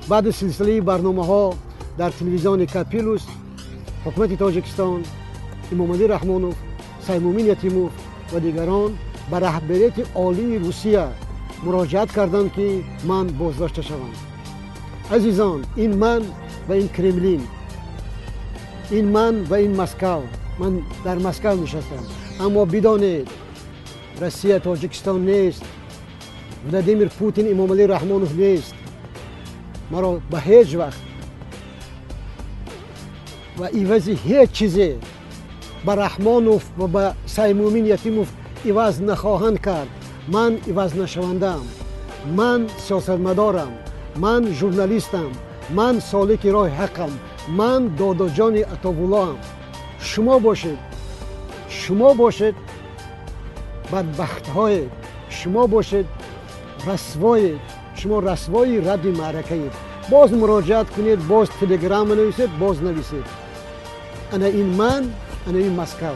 بعد سلسله برنامه‌ها در تلویزیون کپیلوس حکومت تاجیکستان، امامعلی رحمانوف، سیمومین یتیموف و دیگران به رهبریت عالی روسیه مراجعت کردند که من بازداشته شوم. عزیزان، این من و این کرملین، این من و این مسکو. من در مسکو نشستم، اما بدانید روسیه تاجیکستان نیست، ولادیمیر پوتین امامعلی رحمانوف نیست. مرا به هیچ وقت و عوض هیچ چیزی به رحمانوف و به سیمومین یتیموف عوض نخواهند کرد. من عوض نشوندم. من سیاستمدارم، من ژورنالیستم، من سالک راه حقم، من دادا جان عطاالله ام. شما باشید بدبخت های، شما باشید رسوای، شما رسوای رد معرکه اید. باز مراجعت کنید، باز تلگرام نویسید، باز نویسید. انا این من، انا این مسکو.